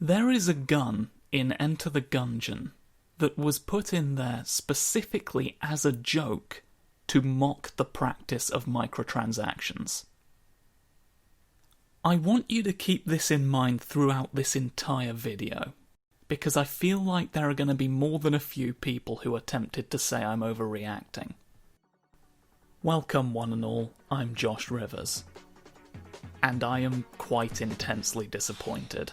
There is a gun in Enter the Gungeon that was put in there specifically as a joke to mock the practice of microtransactions. I want you to keep this in mind throughout this entire video, because I feel like there are going to be more than a few people who are tempted to say I'm overreacting. Welcome one and all, I'm Josh Rivers, and I am quite intensely disappointed.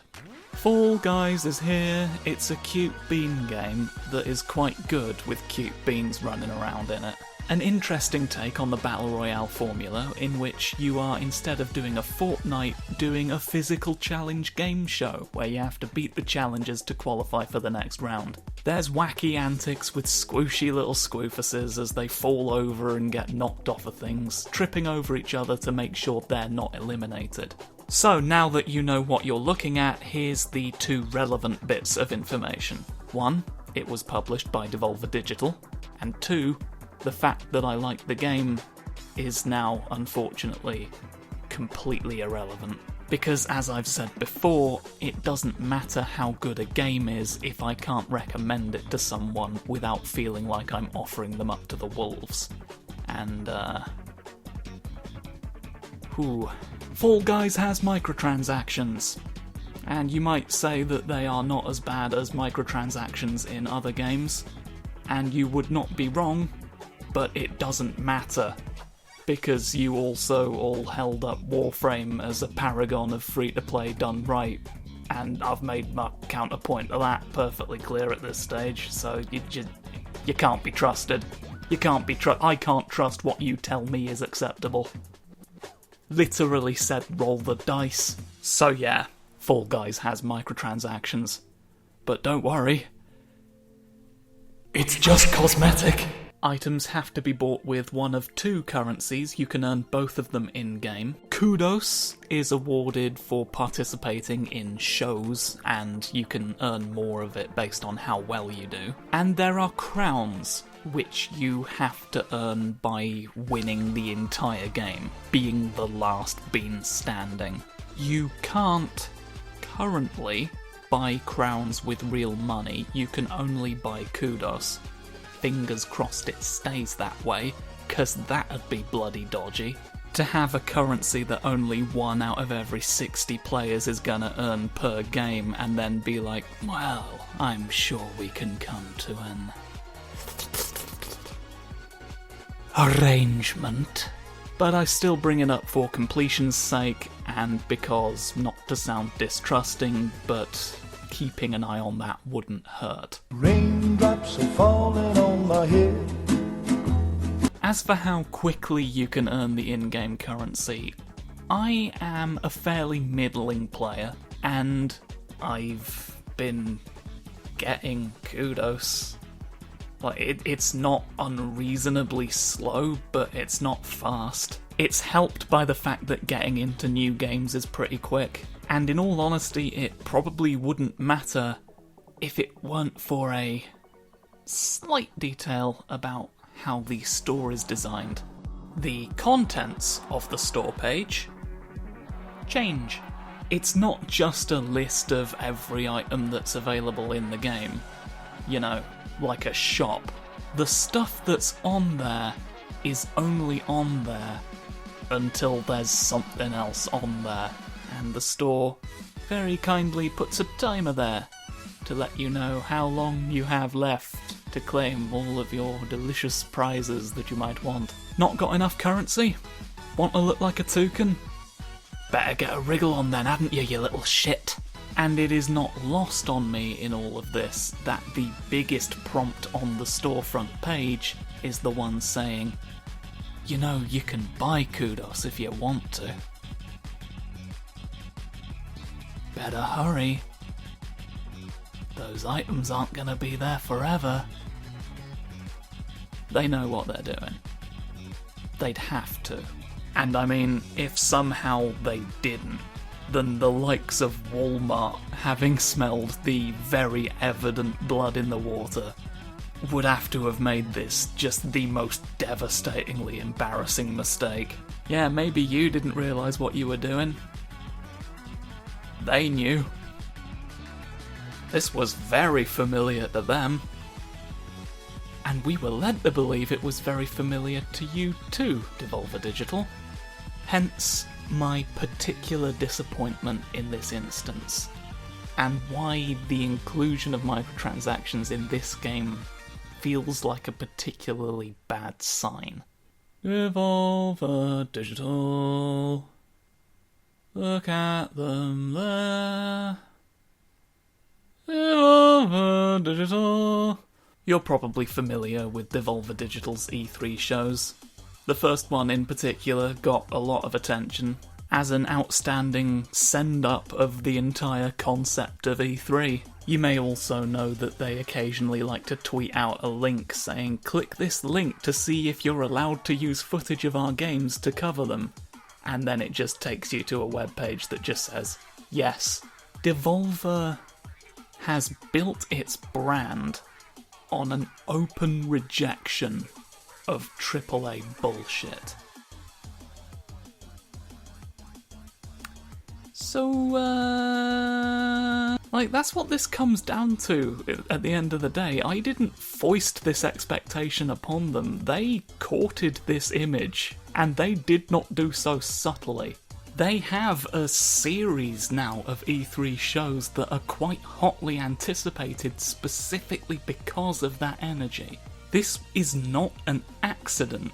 Fall Guys is here. It's a cute bean game that is quite good with cute beans running around in it. An interesting take on the Battle Royale formula, in which you are, instead of doing a fortnight, doing a physical challenge game show, where you have to beat the challengers to qualify for the next round. There's wacky antics with squishy little scoofuses as they fall over and get knocked off of things, tripping over each other to make sure they're not eliminated. So now that you know what you're looking at, here's the two relevant bits of information. 1, it was published by Devolver Digital, and 2, the fact that I like the game is now, unfortunately, completely irrelevant. Because, as I've said before, it doesn't matter how good a game is if I can't recommend it to someone without feeling like I'm offering them up to the wolves. And, Fall Guys has microtransactions. And you might say that they are not as bad as microtransactions in other games, and you would not be wrong, but it doesn't matter, because you also all held up Warframe as a paragon of free-to-play done right, and I've made my counterpoint to that perfectly clear at this stage, so you can't be trusted. I can't trust what you tell me is acceptable. Literally said roll the dice. So yeah, Fall Guys has microtransactions. But don't worry, it's just cosmetic. Items have to be bought with one of two currencies. You can earn both of them in-game. Kudos is awarded for participating in shows, and you can earn more of it based on how well you do. And there are crowns, which you have to earn by winning the entire game, being the last bean standing. You can't currently buy crowns with real money, you can only buy kudos. Fingers crossed it stays that way, cause that'd be bloody dodgy. To have a currency that only 1 out of every 60 players is gonna earn per game, and then be like, well, I'm sure we can come to an arrangement. But I still bring it up for completion's sake, and because, not to sound distrusting, but keeping an eye on that wouldn't hurt. Raindrops are falling on my head. As for how quickly you can earn the in-game currency, I am a fairly middling player, and I've been getting kudos. Like, it's not unreasonably slow, but it's not fast. It's helped by the fact that getting into new games is pretty quick. And in all honesty, it probably wouldn't matter if it weren't for a slight detail about how the store is designed. The contents of the store page change. It's not just a list of every item that's available in the game, you know, like a shop. The stuff that's on there is only on there until there's something else on there. And the store very kindly puts a timer there to let you know how long you have left to claim all of your delicious prizes that you might want. Not got enough currency? Want to look like a toucan? Better get a wriggle on then, hadn't you, you little shit? And it is not lost on me in all of this that the biggest prompt on the storefront page is the one saying, you know, you can buy kudos if you want to. Better hurry. Those items aren't gonna be there forever. They know what they're doing. They'd have to. And I mean, if somehow they didn't, then the likes of Walmart, having smelled the very evident blood in the water, would have to have made this just the most devastatingly embarrassing mistake. Yeah, maybe you didn't realise what you were doing. They knew. This was very familiar to them. And we were led to believe it was very familiar to you too, Devolver Digital. Hence my particular disappointment in this instance, and why the inclusion of microtransactions in this game feels like a particularly bad sign. Devolver Digital. Look at them there. Devolver Digital. You're probably familiar with Devolver Digital's E3 shows. The first one in particular got a lot of attention as an outstanding send-up of the entire concept of E3. You may also know that they occasionally like to tweet out a link saying, "Click this link to see if you're allowed to use footage of our games to cover them." And then it just takes you to a webpage that just says, yes. Devolver has built its brand on an open rejection of AAA bullshit. So, that's what this comes down to at the end of the day. I didn't foist this expectation upon them. They courted this image, and they did not do so subtly. They have a series now of E3 shows that are quite hotly anticipated specifically because of that energy. This is not an accident.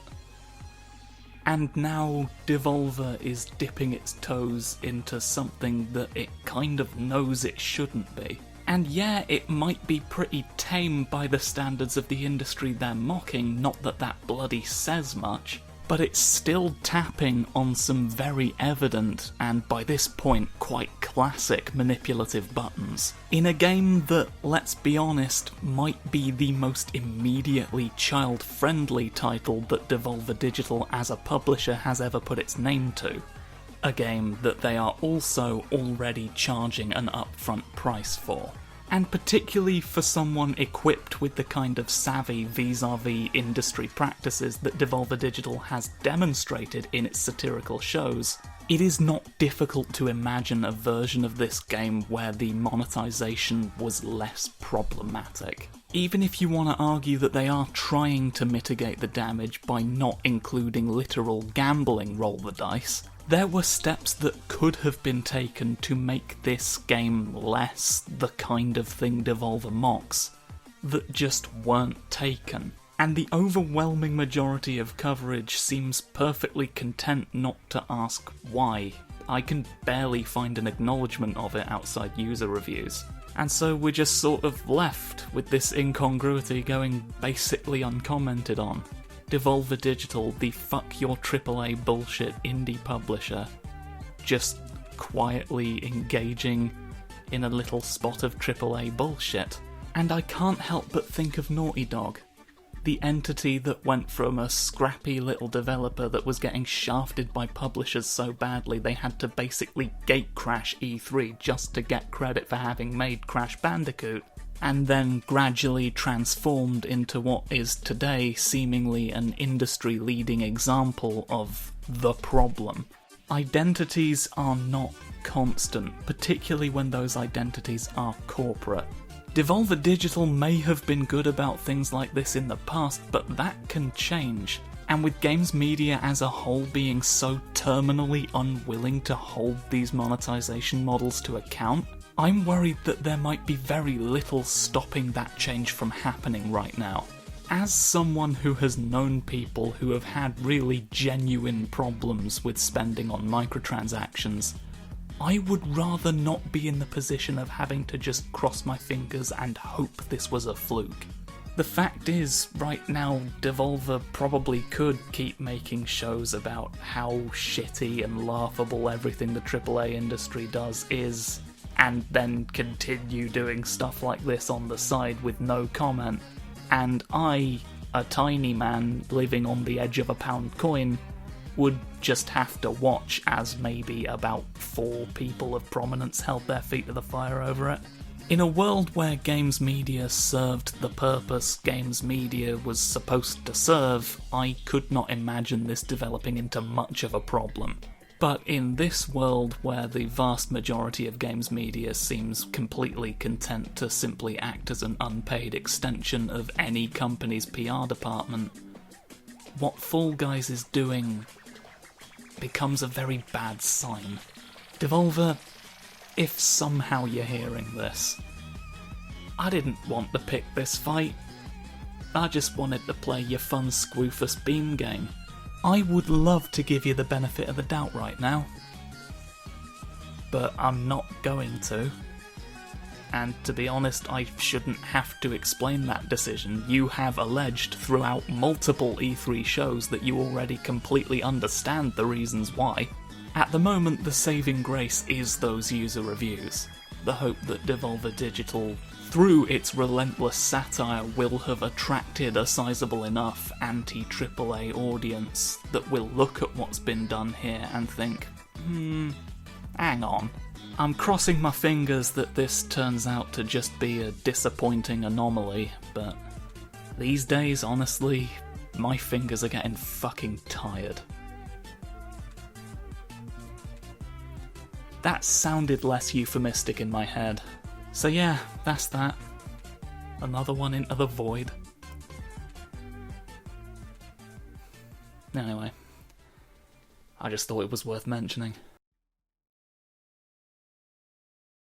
And now Devolver is dipping its toes into something that it kind of knows it shouldn't be. And yeah, it might be pretty tame by the standards of the industry they're mocking, not that that bloody says much, but it's still tapping on some very evident, and by this point quite classic, manipulative buttons. In a game that, let's be honest, might be the most immediately child-friendly title that Devolver Digital as a publisher has ever put its name to. A game that they are also already charging an upfront price for. And particularly for someone equipped with the kind of savvy vis-a-vis industry practices that Devolver Digital has demonstrated in its satirical shows, it is not difficult to imagine a version of this game where the monetization was less problematic. Even if you want to argue that they are trying to mitigate the damage by not including literal gambling roll the dice, there were steps that could have been taken to make this game less the kind of thing Devolver mocks, that just weren't taken. And the overwhelming majority of coverage seems perfectly content not to ask why. I can barely find an acknowledgement of it outside user reviews. And so we're just sort of left with this incongruity going basically uncommented on. Devolver Digital, the fuck your AAA bullshit indie publisher, just quietly engaging in a little spot of AAA bullshit. And I can't help but think of Naughty Dog, the entity that went from a scrappy little developer that was getting shafted by publishers so badly they had to basically gatecrash E3 just to get credit for having made Crash Bandicoot, and then gradually transformed into what is today seemingly an industry-leading example of the problem. Identities are not constant, particularly when those identities are corporate. Devolver Digital may have been good about things like this in the past, but that can change. And with games media as a whole being so terminally unwilling to hold these monetization models to account, I'm worried that there might be very little stopping that change from happening right now. As someone who has known people who have had really genuine problems with spending on microtransactions, I would rather not be in the position of having to just cross my fingers and hope this was a fluke. The fact is, right now, Devolver probably could keep making shows about how shitty and laughable everything the AAA industry does is, and then continue doing stuff like this on the side with no comment. And I, a tiny man living on the edge of a pound coin, would just have to watch as maybe about 4 people of prominence held their feet to the fire over it. In a world where games media served the purpose games media was supposed to serve, I could not imagine this developing into much of a problem. But in this world where the vast majority of games media seems completely content to simply act as an unpaid extension of any company's PR department, what Fall Guys is doing becomes a very bad sign. Devolver, if somehow you're hearing this, I didn't want to pick this fight. I just wanted to play your fun Squoofus Beam game. I would love to give you the benefit of the doubt right now, but I'm not going to. And to be honest, I shouldn't have to explain that decision. You have alleged throughout multiple E3 shows that you already completely understand the reasons why. At the moment, the saving grace is those user reviews. The hope that Devolver Digital, through its relentless satire, will have attracted a sizable enough anti-AAA audience that will look at what's been done here and think, hang on. I'm crossing my fingers that this turns out to just be a disappointing anomaly, but these days, honestly, my fingers are getting fucking tired. That sounded less euphemistic in my head. So yeah, that's that. Another one into the void. Anyway, I just thought it was worth mentioning.